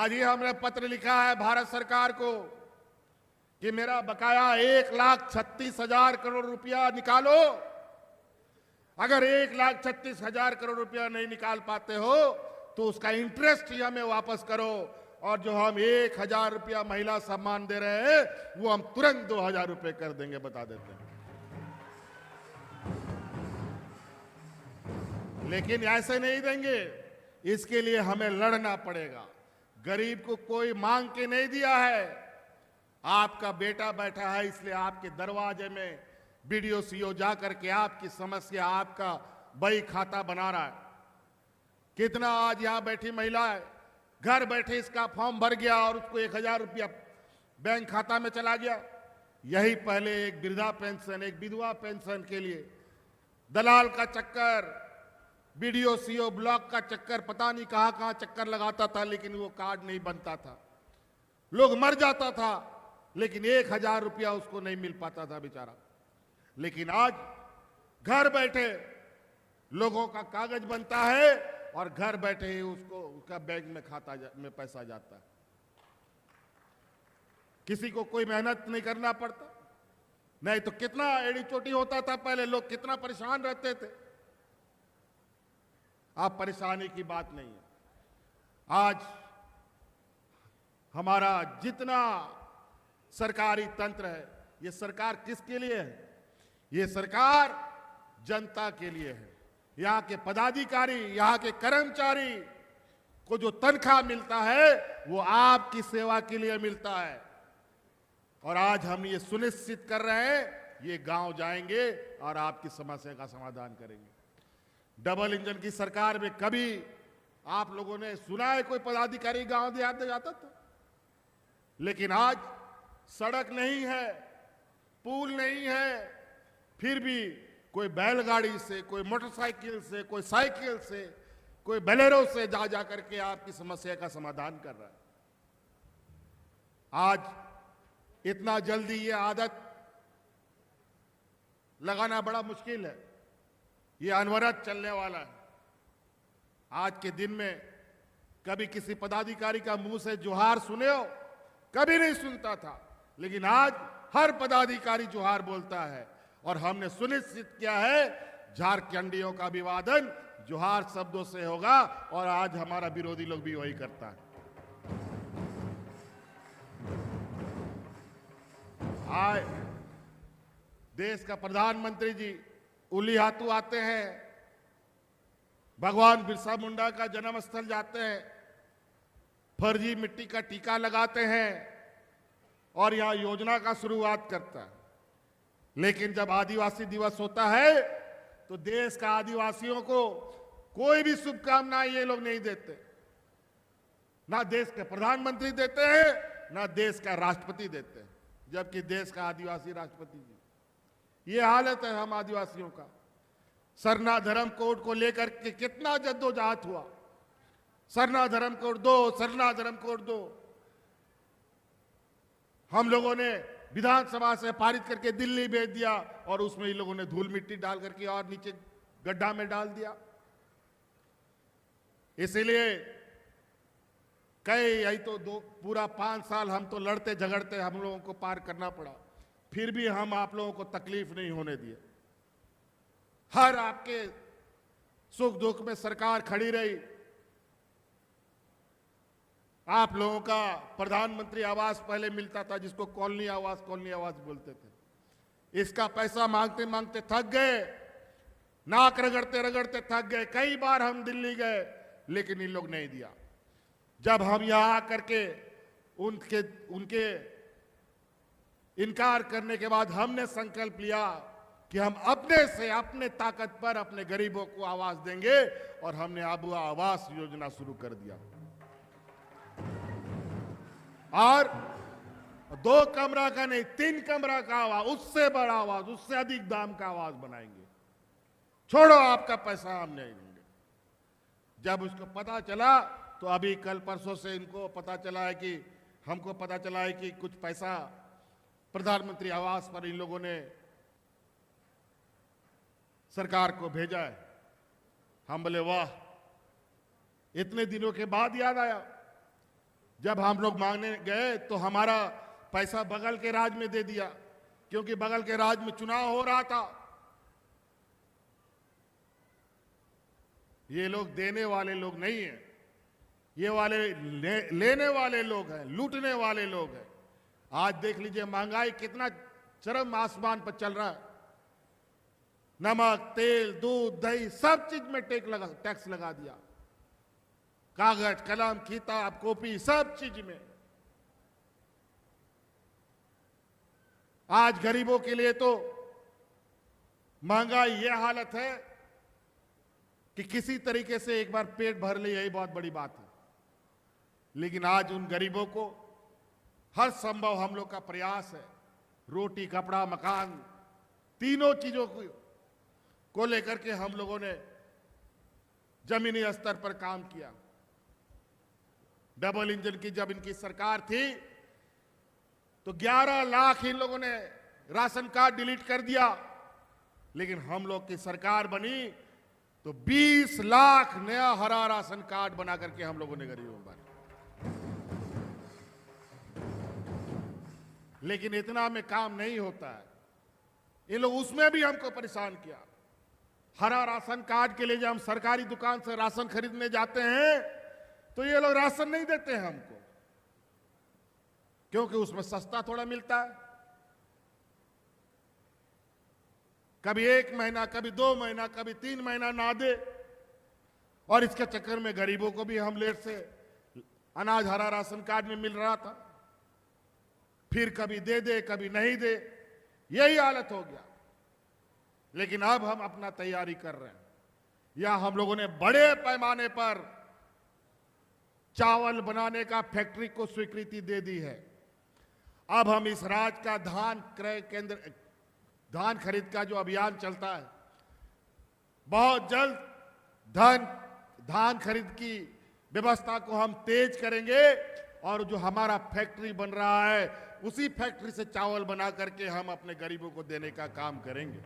आज ही हमने पत्र लिखा है भारत सरकार को कि मेरा बकाया 1,36,000 करोड़ रुपया निकालो। अगर 1,36,000 करोड़ रुपया नहीं निकाल पाते हो तो उसका इंटरेस्ट ही हमें वापस करो, और जो हम 1,000 रुपया महिला सम्मान दे रहे हैं वो हम तुरंत 2,000 रुपये कर देंगे, बता देते हैं। लेकिन ऐसे नहीं देंगे, इसके लिए हमें लड़ना पड़ेगा। गरीब को कोई मांग के नहीं दिया है। आपका बेटा बैठा है इसलिए आपके दरवाजे में बीडीओ सीओ जाकर के आपकी समस्या, आपका बही खाता बना रहा है। कितना आज यहां बैठी महिला है, घर बैठे इसका फॉर्म भर गया और उसको 1,000 रुपया बैंक खाता में चला गया। यही पहले एक वृद्धा पेंशन, एक विधवा पेंशन के लिए दलाल का चक्कर, बीडीओ सीओ ब्लॉक का चक्कर, पता नहीं कहां कहां चक्कर लगाता था, लेकिन वो कार्ड नहीं बनता था। लोग मर जाता था लेकिन 1,000 रुपया उसको नहीं मिल पाता था बेचारा। लेकिन आज घर बैठे लोगों का कागज बनता है और घर बैठे ही उसको उसका बैंक में खाता में पैसा जाता है। किसी को कोई मेहनत नहीं करना पड़ता। नहीं तो कितना एड़ी चोटी होता था पहले, लोग कितना परेशान रहते थे। आप परेशानी की बात नहीं है। आज हमारा जितना सरकारी तंत्र है, ये सरकार किसके लिए है? ये सरकार जनता के लिए है। यहाँ के पदाधिकारी, यहाँ के कर्मचारी को जो तनख्वाह मिलता है वो आपकी सेवा के लिए मिलता है। और आज हम ये सुनिश्चित कर रहे हैं, ये गांव जाएंगे और आपकी समस्या का समाधान करेंगे। डबल इंजन की सरकार में कभी आप लोगों ने सुना है कोई पदाधिकारी गांव देहात में जाता था? लेकिन आज सड़क नहीं है, पुल नहीं है, फिर भी कोई बैलगाड़ी से, कोई मोटरसाइकिल से, कोई साइकिल से, कोई बोलेरो से जा जा करके आपकी समस्या का समाधान कर रहा है। आज इतना जल्दी ये आदत लगाना बड़ा मुश्किल है। ये अनवरत चलने वाला है। आज के दिन में कभी किसी पदाधिकारी का मुंह से जोहार सुने हो? कभी नहीं सुनता था, लेकिन आज हर पदाधिकारी जोहार बोलता है। और हमने सुनिश्चित किया है झारखंडियों का अभिवादन जोहार शब्दों से होगा, और आज हमारा विरोधी लोग भी वही करता है। आज देश का प्रधानमंत्री जी उलीहातू आते हैं, भगवान बिरसा मुंडा का जन्म स्थल जाते हैं, फर्जी मिट्टी का टीका लगाते हैं और यहां योजना का शुरुआत करता है। लेकिन जब आदिवासी दिवस होता है तो देश का आदिवासियों को कोई भी शुभकामनाएं ये लोग नहीं देते। ना देश के प्रधानमंत्री देते हैं, ना देश का राष्ट्रपति देते हैं, जबकि देश का आदिवासी राष्ट्रपति जी। ये हालत है हम आदिवासियों का। सरना धर्म कोड को लेकर के कितना जद्दोजहद हुआ। सरना धर्म कोड दो, सरना धर्म कोड दो। हम लोगों ने विधानसभा से पारित करके दिल्ली भेज दिया और उसमें इन लोगों ने धूल मिट्टी डाल करके और नीचे गड्ढा में डाल दिया। इसीलिए यही तो पूरा 5 साल हम तो लड़ते झगड़ते हम लोगों को पार करना पड़ा, फिर भी हम आप लोगों को तकलीफ नहीं होने दिए। हर आपके सुख दुख में सरकार खड़ी रही। आप लोगों का प्रधानमंत्री आवास पहले मिलता था, जिसको कॉलोनी आवास बोलते थे। इसका पैसा मांगते मांगते थक गए, नाक रगड़ते रगड़ते थक गए। कई बार हम दिल्ली गए लेकिन इन लोग नहीं दिया। जब हम यहां आकर के उनके इनकार करने के बाद हमने संकल्प लिया कि हम अपने से, अपने ताकत पर अपने गरीबों को आवास देंगे, और हमने अब आवास योजना शुरू कर दिया। और 2 कमरा का नहीं, 3 कमरा का आवास, उससे बड़ा आवास, उससे अधिक दाम का आवास बनाएंगे। छोड़ो आपका पैसा हम नहीं देंगे। जब उसको पता चला तो अभी कल परसों से इनको पता चला है कि हमको पता चला है कि कुछ पैसा प्रधानमंत्री आवास पर इन लोगों ने सरकार को भेजा है। हम बोले वाह, इतने दिनों के बाद याद आया। जब हम लोग मांगने गए तो हमारा पैसा बगल के राज्य में दे दिया, क्योंकि बगल के राज्य में चुनाव हो रहा था। ये लोग देने वाले लोग नहीं हैं, ये वाले लेने वाले लोग हैं, लूटने वाले लोग हैं। आज देख लीजिए महंगाई कितना चरम आसमान पर चल रहा है। नमक, तेल, दूध, दही सब चीज में टैक्स लगा दिया। कागज, कलम, किताब, कॉपी सब चीज में। आज गरीबों के लिए तो महंगाई ये हालत है कि किसी तरीके से एक बार पेट भर ले, यही बहुत बड़ी बात है। लेकिन आज उन गरीबों को हर संभव हम लोग का प्रयास है, रोटी, कपड़ा, मकान, तीनों चीजों को लेकर के हम लोगों ने जमीनी स्तर पर काम किया। डबल इंजन की जब इनकी सरकार थी तो 11 लाख इन लोगों ने राशन कार्ड डिलीट कर दिया, लेकिन हम लोग की सरकार बनी तो 20 लाख नया हरा राशन कार्ड बना करके हम लोगों ने गरीबों को बांटा। लेकिन इतना में काम नहीं होता है, ये लोग उसमें भी हमको परेशान किया। हरा राशन कार्ड के लिए जब हम सरकारी दुकान से राशन खरीदने जाते हैं तो ये लोग राशन नहीं देते हैं हमको, क्योंकि उसमें सस्ता थोड़ा मिलता है। कभी 1 महीना, कभी 2 महीना, कभी 3 महीना ना दे, और इसके चक्कर में गरीबों को भी हम लेट से अनाज हरा राशन कार्ड में मिल रहा था, फिर कभी दे कभी नहीं दे, यही हालत हो गया। लेकिन अब हम अपना तैयारी कर रहे हैं। या हम लोगों ने बड़े पैमाने पर चावल बनाने का फैक्ट्री को स्वीकृति दे दी है। अब हम इस राज्य का धान क्रय केंद्र, धान खरीद का जो अभियान चलता है, बहुत जल्द धान खरीद की व्यवस्था को हम तेज करेंगे, और जो हमारा फैक्ट्री बन रहा है उसी फैक्ट्री से चावल बना करके हम अपने गरीबों को देने का काम करेंगे।